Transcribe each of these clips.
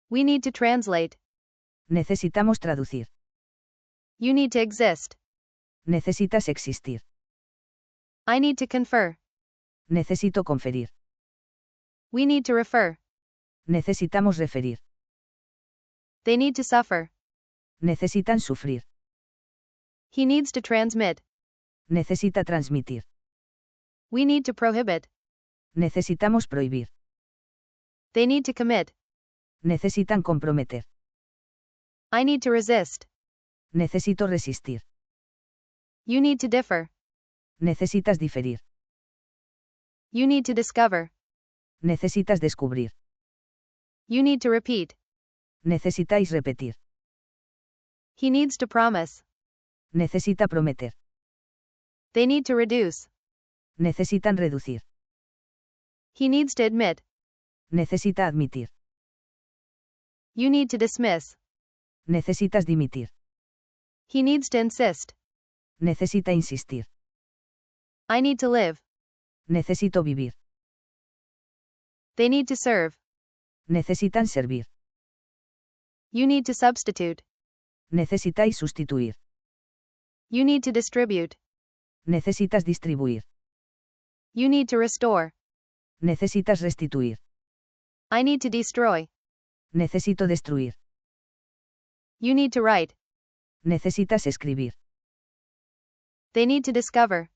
We need to translate. Necesitamos traducir. You need to exist. Necesitas existir. I need to confer. Necesito conferir. We need to refer. Necesitamos referir. They need to suffer. Necesitan sufrir. He needs to transmit. Necesita transmitir. We need to prohibit. Necesitamos prohibir. They need to commit. Necesitan comprometer. I need to resist. Necesito resistir. You need to differ. Necesitas diferir. You need to discover. Necesitas descubrir. You need to repeat. Necesitáis repetir. He needs to promise. Necesita prometer. They need to reduce. Necesitan reducir. He needs to admit. Necesita admitir. You need to dismiss. Necesitas dimitir. He needs to insist. Necesita insistir. I need to live. Necesito vivir. They need to serve. Necesitan servir. You need to substitute. Necesitáis sustituir. You need to distribute. Necesitas distribuir. You need to restore. Necesitas restituir. I need to destroy. Necesito destruir. You need to write. Necesitas escribir. They need to discover.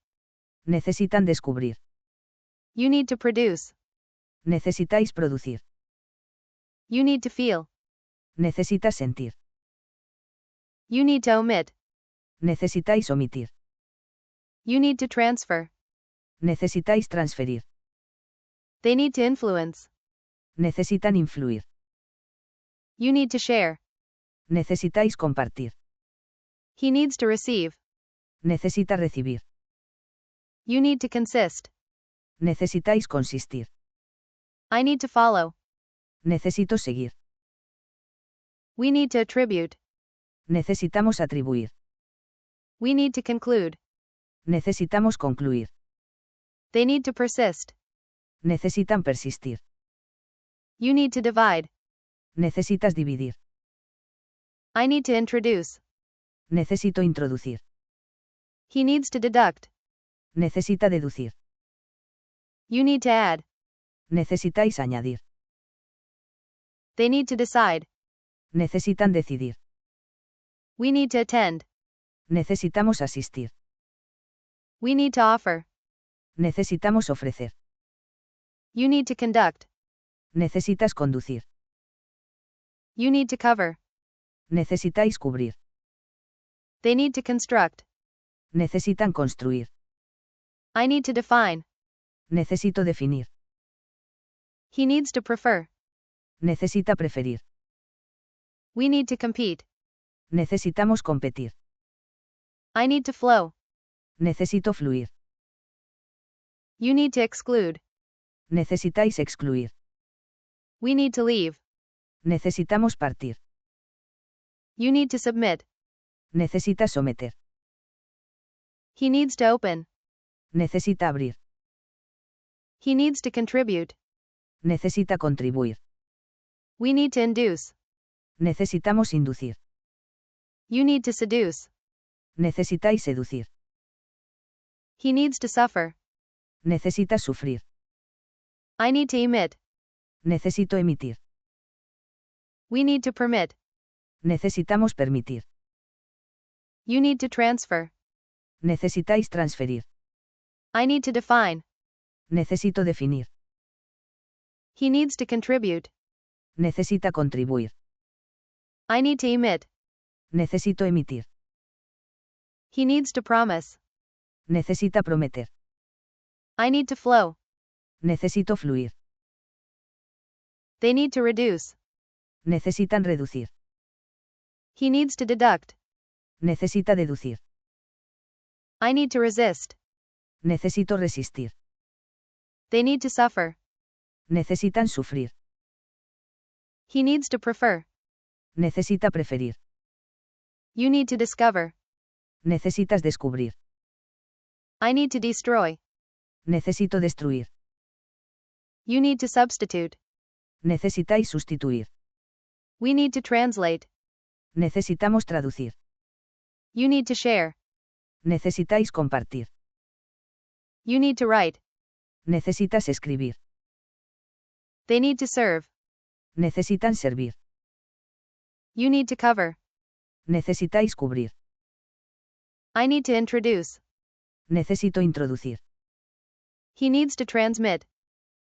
Necesitan descubrir. You need to produce. Necesitáis producir. You need to feel. Necesitas sentir. You need to omit. Necesitáis omitir. You need to transfer. Necesitáis transferir. They need to influence. Necesitan influir. You need to share. Necesitáis compartir. He needs to receive. Necesita recibir. You need to consist. Necesitáis consistir. I need to follow. Necesito seguir. We need to attribute. Necesitamos atribuir. We need to conclude. Necesitamos concluir. They need to persist. Necesitan persistir. You need to divide. Necesitas dividir. I need to introduce. Necesito introducir. He needs to deduct. Necesita deducir. You need to add. Necesitáis añadir. They need to decide. Necesitan decidir. We need to attend. Necesitamos asistir. We need to offer. Necesitamos ofrecer. You need to conduct. Necesitas conducir. You need to cover. Necesitáis cubrir. They need to construct. Necesitan construir. I need to define. Necesito definir. He needs to prefer. Necesita preferir. We need to compete. Necesitamos competir. I need to flow. Necesito fluir. You need to exclude. Necesitáis excluir. We need to leave. Necesitamos partir. You need to submit. Necesitas someter. He needs to open. Necesita abrir. He needs to contribute. Necesita contribuir. We need to induce. Necesitamos inducir. You need to seduce. Necesitáis seducir. He needs to suffer. Necesitas sufrir. I need to emit. Necesito emitir. We need to permit. Necesitamos permitir. You need to transfer. Necesitáis transferir. I need to define. Necesito definir. He needs to contribute. Necesita contribuir. I need to emit. Necesito emitir. He needs to promise. Necesita prometer. I need to flow. Necesito fluir. They need to reduce. Necesitan reducir. He needs to deduct. Necesita deducir. I need to resist. Necesito resistir. They need to suffer. Necesitan sufrir. He needs to prefer. Necesita preferir. You need to discover. Necesitas descubrir. I need to destroy. Necesito destruir. You need to substitute. Necesitáis sustituir. We need to translate. Necesitamos traducir. You need to share. Necesitáis compartir. You need to write. Necesitas escribir. They need to serve. Necesitan servir. You need to cover. Necesitáis cubrir. I need to introduce. Necesito introducir. He needs to transmit.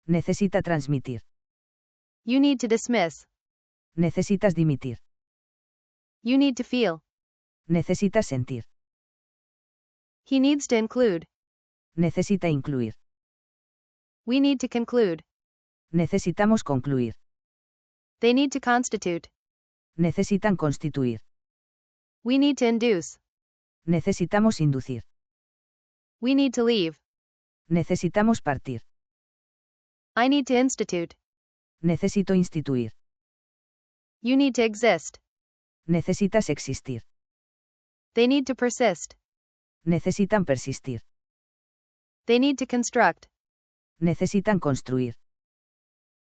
Necesita transmitir. You need to dismiss. Necesitas dimitir. You need to feel. Necesitas sentir. He needs to include. Necesita incluir. We need to conclude. Necesitamos concluir. They need to constitute. Necesitan constituir. We need to induce. Necesitamos inducir. We need to leave. Necesitamos partir. I need to institute. Necesito instituir. You need to exist. Necesitas existir. They need to persist. Necesitan persistir. They need to construct. Necesitan construir.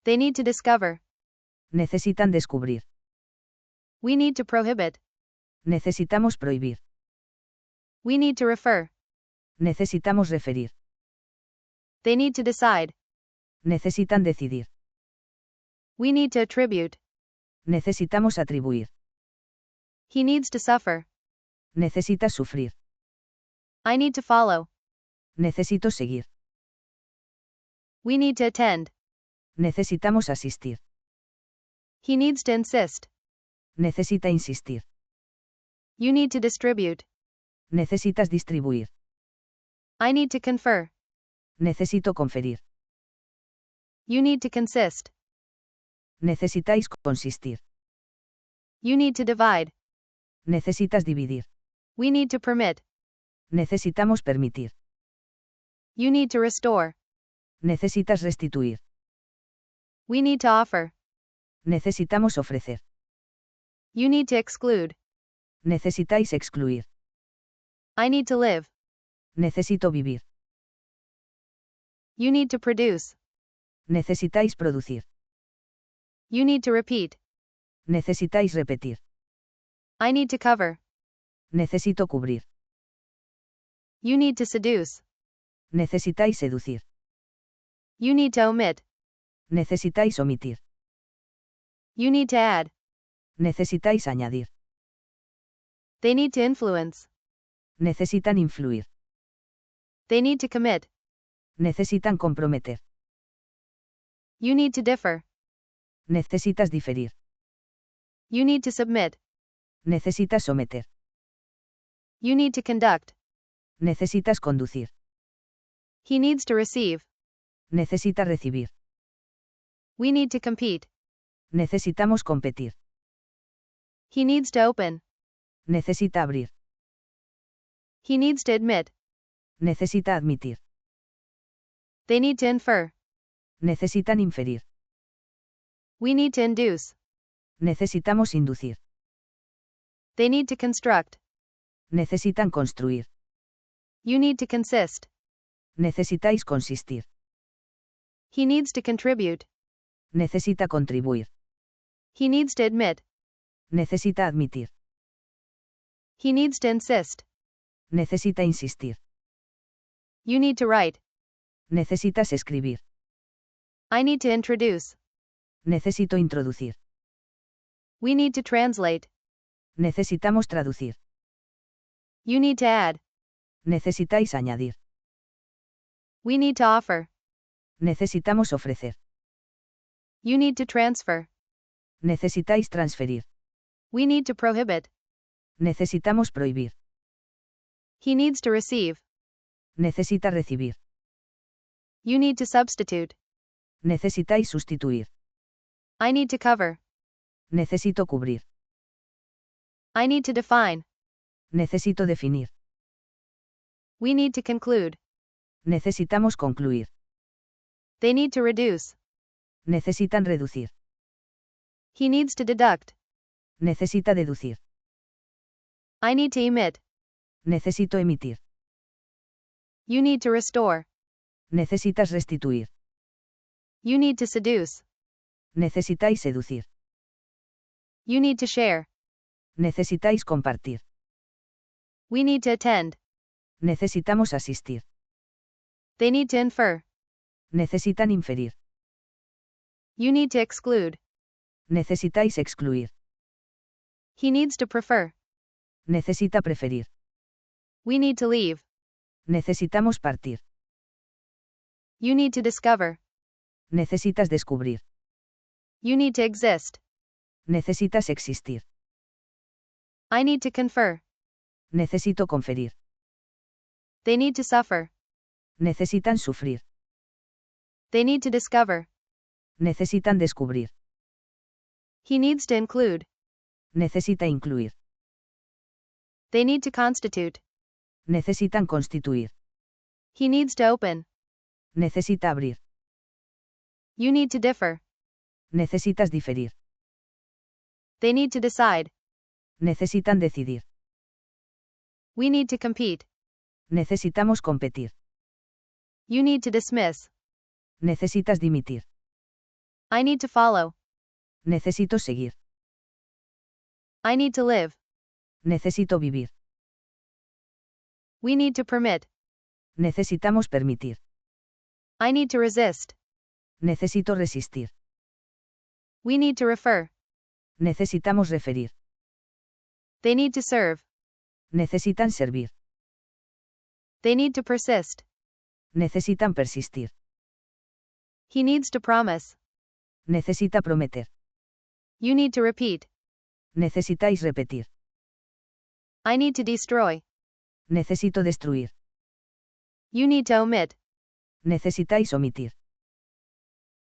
They need to discover. Necesitan descubrir. We need to prohibit. Necesitamos prohibir. We need to refer. Necesitamos referir. They need to decide. Necesitan decidir. We need to attribute. Necesitamos atribuir. He needs to suffer. Necesitas sufrir. I need to follow. Necesito seguir. We need to attend. Necesitamos asistir. He needs to insist. Necesita insistir. You need to distribute. Necesitas distribuir. I need to confer. Necesito conferir. You need to consist. Necesitáis consistir. You need to divide. Necesitas dividir. We need to permit. Necesitamos permitir. You need to restore. Necesitas restituir. We need to offer. Necesitamos ofrecer. You need to exclude. Necesitáis excluir. I need to live. Necesito vivir. You need to produce. Necesitáis producir. You need to repeat. Necesitáis repetir. I need to cover. Necesito cubrir. You need to seduce. Necesitáis seducir. You need to omit. Necesitáis omitir. You need to add. Necesitáis añadir. They need to influence. Necesitan influir. They need to commit. Necesitan comprometer. You need to differ. Necesitas diferir. You need to submit. Necesitas someter. You need to conduct. Necesitas conducir. He needs to receive. Necesita recibir. We need to compete. Necesitamos competir. He needs to open. Necesita abrir. He needs to admit. Necesita admitir. They need to infer. Necesitan inferir. We need to induce. Necesitamos inducir. They need to construct. Necesitan construir. You need to consist. Necesitáis consistir. He needs to contribute. Necesita contribuir. He needs to admit. Necesita admitir. He needs to insist. Necesita insistir. You need to write. Necesitas escribir. I need to introduce. Necesito introducir. We need to translate. Necesitamos traducir. You need to add. Necesitáis añadir. We need to offer. Necesitamos ofrecer. You need to transfer. Necesitáis transferir. We need to prohibit. Necesitamos prohibir. He needs to receive. Necesita recibir. You need to substitute. Necesitáis sustituir. I need to cover. Necesito cubrir. I need to define. Necesito definir. We need to conclude. Necesitamos concluir. They need to reduce. Necesitan reducir. He needs to deduct. Necesita deducir. I need to emit. Necesito emitir. You need to restore. Necesitas restituir. You need to seduce. Necesitáis seducir. You need to share. Necesitáis compartir. We need to attend. Necesitamos asistir. They need to infer. Necesitan inferir. You need to exclude. Necesitáis excluir. He needs to prefer. Necesita preferir. We need to leave. Necesitamos partir. You need to discover. Necesitas descubrir. You need to exist. Necesitas existir. I need to confer. Necesito conferir. They need to suffer. Necesitan sufrir. They need to discover. Necesitan descubrir. He needs to include. Necesita incluir. They need to constitute. Necesitan constituir. He needs to open. Necesita abrir. You need to differ. Necesitas diferir. They need to decide. Necesitan decidir. We need to compete. Necesitamos competir. You need to dismiss. Necesitas dimitir. I need to follow. Necesito seguir. I need to live. Necesito vivir. We need to permit. Necesitamos permitir. I need to resist. Necesito resistir. We need to refer. Necesitamos referir. They need to serve. Necesitan servir. They need to persist. Necesitan persistir. He needs to promise. Necesita prometer. You need to repeat. Necesitáis repetir. I need to destroy. Necesito destruir. You need to omit. Necesitáis omitir.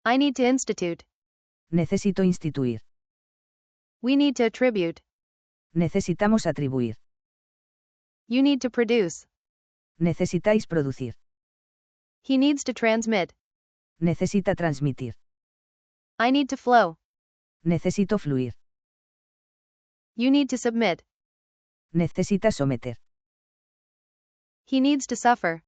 I need to institute. Necesito instituir. We need to attribute. Necesitamos atribuir. You need to produce. Necesitáis producir. He needs to transmit. Necesita transmitir. I need to flow. Necesito fluir. You need to submit. Necesita someter. He needs to suffer.